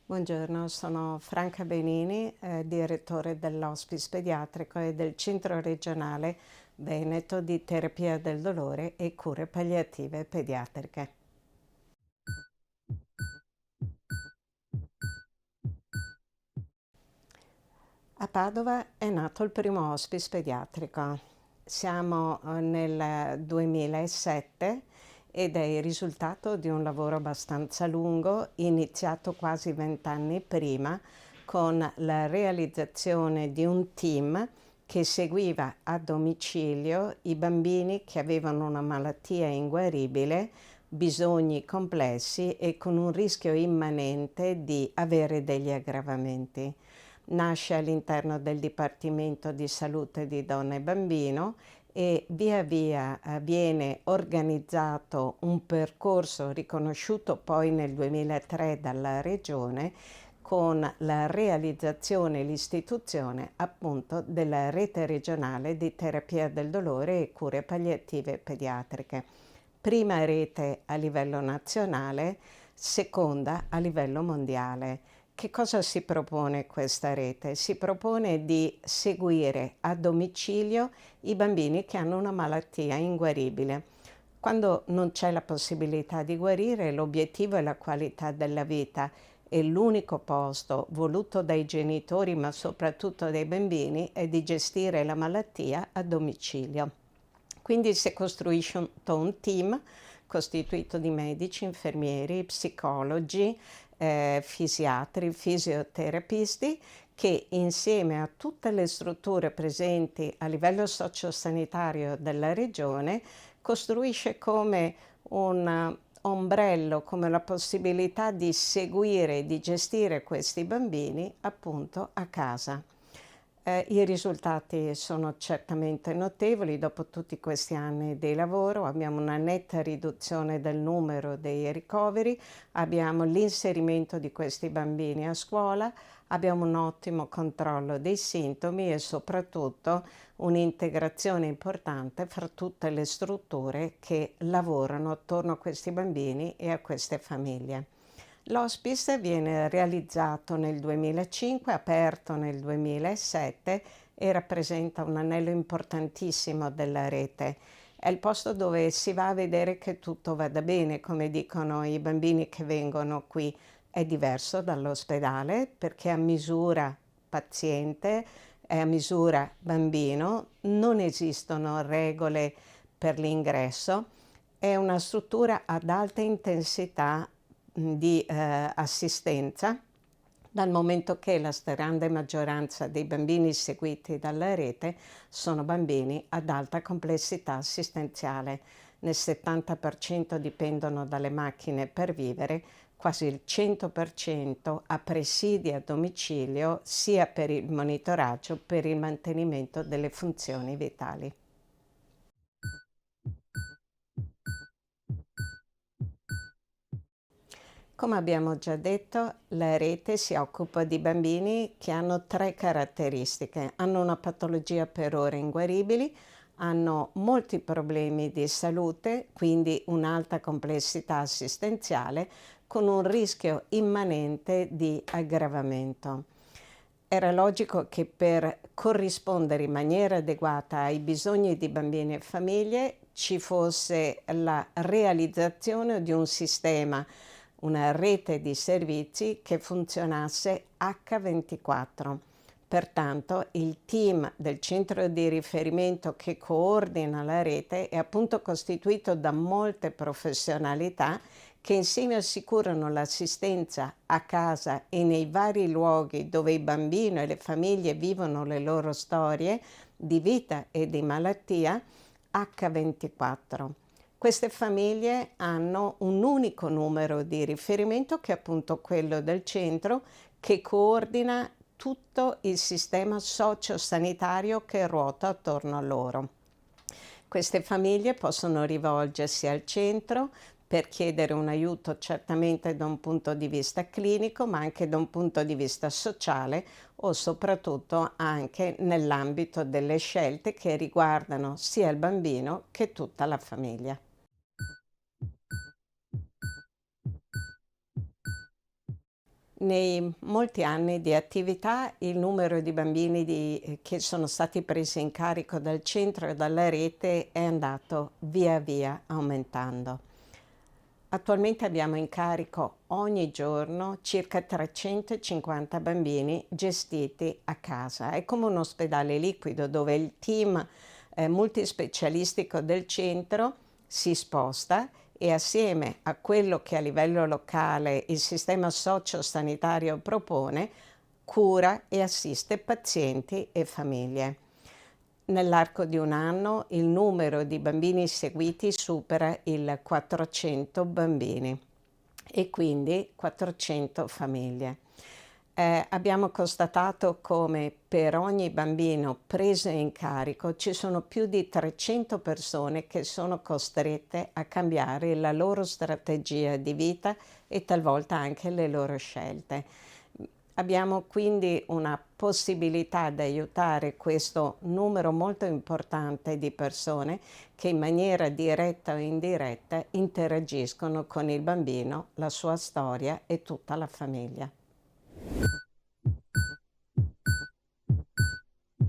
Buongiorno, sono Franca Benini, direttore dell'Hospice Pediatrico e del Centro Regionale Veneto di Terapia del Dolore e Cure Palliative Pediatriche. A Padova è nato il primo hospice pediatrico. Siamo nel 2007 ed è il risultato di un lavoro abbastanza lungo, iniziato quasi 20 anni prima, con la realizzazione di un team che seguiva a domicilio i bambini che avevano una malattia inguaribile, bisogni complessi e con un rischio immanente di avere degli aggravamenti. Nasce all'interno del Dipartimento di Salute di Donna e Bambino e via via viene organizzato un percorso riconosciuto poi nel 2003 dalla Regione con la realizzazione e l'istituzione appunto della rete regionale di terapia del dolore e cure palliative pediatriche. Prima rete a livello nazionale, seconda a livello mondiale. Che cosa si propone questa rete? Si propone di seguire a domicilio i bambini che hanno una malattia inguaribile. Quando non c'è la possibilità di guarire, l'obiettivo è la qualità della vita e l'unico posto voluto dai genitori, ma soprattutto dai bambini, è di gestire la malattia a domicilio. Quindi si è costruito un team costituito di medici, infermieri, psicologi, fisiatri, fisioterapisti che insieme a tutte le strutture presenti a livello sociosanitario della regione costruisce come un ombrello, come la possibilità di seguire e di gestire questi bambini appunto a casa. I risultati sono certamente notevoli. Dopo tutti questi anni di lavoro abbiamo una netta riduzione del numero dei ricoveri, abbiamo l'inserimento di questi bambini a scuola, abbiamo un ottimo controllo dei sintomi e soprattutto un'integrazione importante fra tutte le strutture che lavorano attorno a questi bambini e a queste famiglie. L'hospice viene realizzato nel 2005, aperto nel 2007 e rappresenta un anello importantissimo della rete. È il posto dove si va a vedere che tutto vada bene, come dicono i bambini che vengono qui. È diverso dall'ospedale perché è a misura paziente, è a misura bambino, non esistono regole per l'ingresso, è una struttura ad alta intensità di assistenza, dal momento che la stragrande maggioranza dei bambini seguiti dalla rete sono bambini ad alta complessità assistenziale. Nel 70% dipendono dalle macchine per vivere, quasi il 100% a presidi a domicilio sia per il monitoraggio che per il mantenimento delle funzioni vitali. Come abbiamo già detto, la rete si occupa di bambini che hanno 3 caratteristiche: hanno una patologia per ora inguaribili, hanno molti problemi di salute, quindi un'alta complessità assistenziale, con un rischio immanente di aggravamento. Era logico che per corrispondere in maniera adeguata ai bisogni di bambini e famiglie ci fosse la realizzazione di un sistema, una rete di servizi che funzionasse H24. Pertanto il team del centro di riferimento che coordina la rete è appunto costituito da molte professionalità che insieme assicurano l'assistenza a casa e nei vari luoghi dove i bambini e le famiglie vivono le loro storie di vita e di malattia H24. Queste famiglie hanno un unico numero di riferimento che è appunto quello del centro che coordina tutto il sistema sociosanitario che ruota attorno a loro. Queste famiglie possono rivolgersi al centro per chiedere un aiuto certamente da un punto di vista clinico, ma anche da un punto di vista sociale o soprattutto anche nell'ambito delle scelte che riguardano sia il bambino che tutta la famiglia. Nei molti anni di attività il numero di bambini che sono stati presi in carico dal centro e dalla rete è andato via via aumentando. Attualmente abbiamo in carico ogni giorno circa 350 bambini gestiti a casa. È come un ospedale liquido dove il team multispecialistico del centro si sposta e assieme a quello che a livello locale il sistema sociosanitario propone, cura e assiste pazienti e famiglie. Nell'arco di un anno il numero di bambini seguiti supera il 400 bambini e quindi 400 famiglie. Abbiamo constatato come per ogni bambino preso in carico ci sono più di 300 persone che sono costrette a cambiare la loro strategia di vita e talvolta anche le loro scelte. Abbiamo quindi una possibilità di aiutare questo numero molto importante di persone che in maniera diretta o indiretta interagiscono con il bambino, la sua storia e tutta la famiglia.